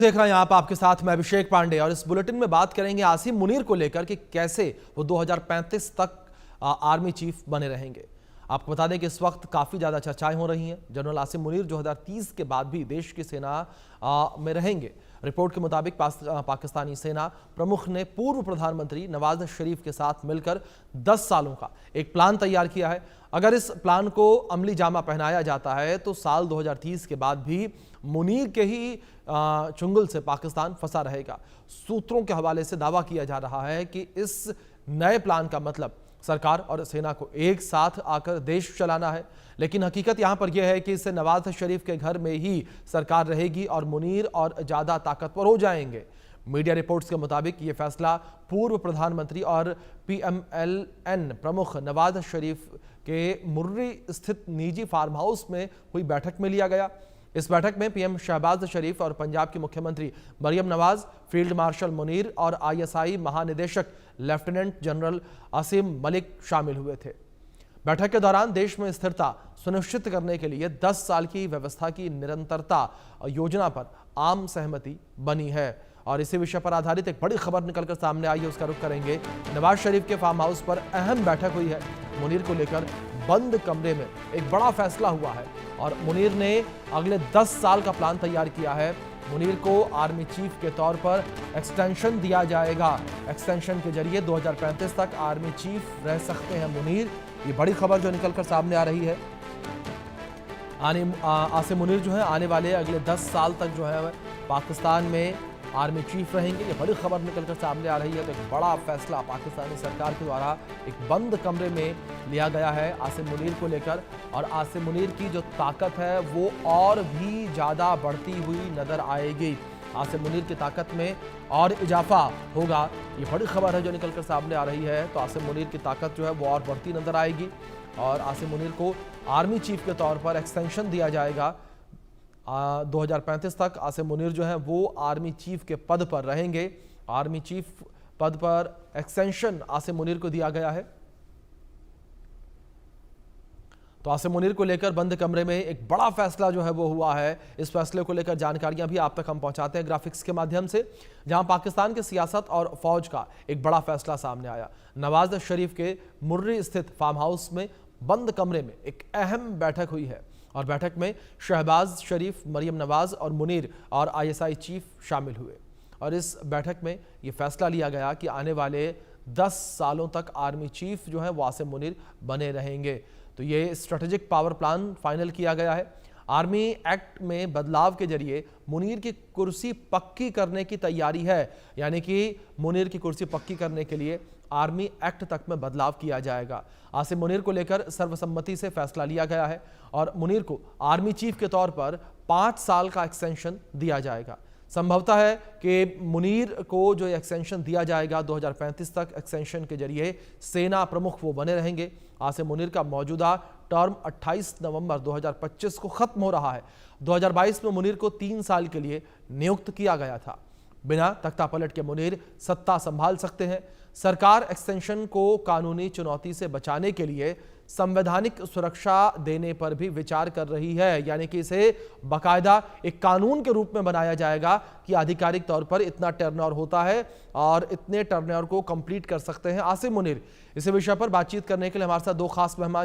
देख रहे हैं आप आपके साथ मैं अभिषेक पांडे और इस बुलेटिन में बात करेंगे आसिम मुनीर को लेकर कि कैसे वो 2035 तक आर्मी चीफ बने रहेंगे। आपको बता दें कि इस वक्त काफी ज्यादा चर्चाएं हो रही हैं। जनरल आसिम मुनीर 2030 के बाद भी देश की सेना में रहेंगे। रिपोर्ट के मुताबिक पाकिस्तानी सेना प्रमुख ने पूर्व प्रधानमंत्री नवाज शरीफ के साथ मिलकर 10 सालों का एक प्लान तैयार किया है। अगर इस प्लान को अमली जामा पहनाया जाता है तो साल 2030 के बाद भी मुनीर के ही चुंगल से पाकिस्तान फंसा रहेगा। सूत्रों के हवाले से दावा किया जा रहा है कि इस नए प्लान का मतलब सरकार और सेना को एक साथ आकर देश चलाना है, लेकिन हकीकत यहां पर यह है कि इससे नवाज शरीफ के घर में ही सरकार रहेगी और मुनीर और ज्यादा ताकतवर हो जाएंगे। मीडिया रिपोर्ट्स के मुताबिक यह फैसला पूर्व प्रधानमंत्री और PMLN प्रमुख नवाज शरीफ के मुर्री स्थित निजी फार्म हाउस में हुई बैठक में लिया गया। इस बैठक में PM शहबाज शरीफ और पंजाब के मुख्यमंत्री मरियम नवाज, फील्ड मार्शल मुनीर और ISI महानिदेशक लेफ्टिनेंट जनरल आसिम मलिक शामिल हुए थे। बैठक के दौरान देश में स्थिरता सुनिश्चित करने के लिए 10 साल की व्यवस्था की निरंतरता योजना पर आम सहमति बनी है और इसी विषय पर आधारित एक बड़ी खबर निकलकर सामने आई है, उसका रुख करेंगे। नवाज शरीफ के फार्म हाउस पर अहम बैठक हुई है। मुनीर को लेकर बंद कमरे में एक बड़ा फैसला हुआ है और मुनीर ने अगले 10 साल का प्लान तैयार किया है। मुनीर को आर्मी चीफ के तौर पर एक्सटेंशन दिया जाएगा। एक्सटेंशन के जरिए 2035 तक आर्मी चीफ रह सकते हैं मुनीर। ये बड़ी खबर जो निकलकर सामने आ रही है। आसिम मुनीर जो है आने वाले अगले 10 साल तक जो है पाकिस्तान में आर्मी चीफ रहेंगे। ये बड़ी खबर निकलकर सामने आ रही है। तो एक बड़ा फैसला पाकिस्तानी सरकार के द्वारा एक बंद कमरे में लिया गया है आसिम मुनीर को लेकर, और आसिम मुनीर की जो ताकत है वो और भी ज़्यादा बढ़ती हुई नजर आएगी। आसिम मुनीर की ताकत में और इजाफा होगा। ये बड़ी खबर है जो निकलकर सामने आ रही है। तो आसिम मुनीर की ताकत जो है वो और बढ़ती नजर आएगी और आसिम मुनीर को आर्मी चीफ के तौर पर एक्सटेंशन दिया जाएगा। 2035 तक आसिम मुनीर जो है वो आर्मी चीफ के पद पर रहेंगे। आर्मी चीफ पद पर एक्सटेंशन आसिम मुनीर को दिया गया है। तो आसिम मुनीर को लेकर बंद कमरे में एक बड़ा फैसला जो है वो हुआ है। इस फैसले को लेकर जानकारियां भी आप तक हम पहुंचाते हैं ग्राफिक्स के माध्यम से, जहां पाकिस्तान की सियासत और फौज का एक बड़ा फैसला सामने आया। नवाज शरीफ के मुर्री स्थित फार्म हाउस में बंद कमरे में एक अहम बैठक हुई है और बैठक में शहबाज शरीफ, मरियम नवाज और मुनीर और ISI चीफ शामिल हुए और इस बैठक में यह फैसला लिया गया कि आने वाले 10 सालों तक आर्मी चीफ जो है वो आसिम मुनीर बने रहेंगे। तो ये स्ट्रेटेजिक पावर प्लान फाइनल किया गया है। आर्मी एक्ट में बदलाव के जरिए मुनीर की कुर्सी पक्की करने की तैयारी है, यानी कि मुनीर की कुर्सी पक्की करने के लिए आर्मी एक्ट तक में बदलाव किया जाएगा। आसिम मुनीर को लेकर सर्वसम्मति से फैसला लिया गया है और मुनीर को आर्मी चीफ के तौर पर 5 साल का एक्सटेंशन दिया जाएगा। संभवतः है कि मुनीर को जो एक्सटेंशन दिया जाएगा 2035 तक, एक्सटेंशन के जरिए सेना प्रमुख वो बने रहेंगे। आसिम मुनीर का मौजूदा टर्म 28 नवंबर 2025 को खत्म हो रहा है। 2022 में मुनीर को 3 साल के लिए नियुक्त किया गया था। बिना तख्तापलट के मुनीर सत्ता संभाल सकते हैं। सरकार एक्सटेंशन को कानूनी चुनौती से बचाने के लिए संवैधानिक सुरक्षा देने पर भी विचार कर रही है, यानी कि इसे बाकायदा एक कानून के रूप में बनाया जाएगा कि आधिकारिक तौर पर इतना टर्नओवर होता है और इतने टर्नओवर को कंप्लीट कर सकते हैं आसिम मुनीर। इसी विषय पर बातचीत करने के लिए हमारे साथ 2 खास मेहमान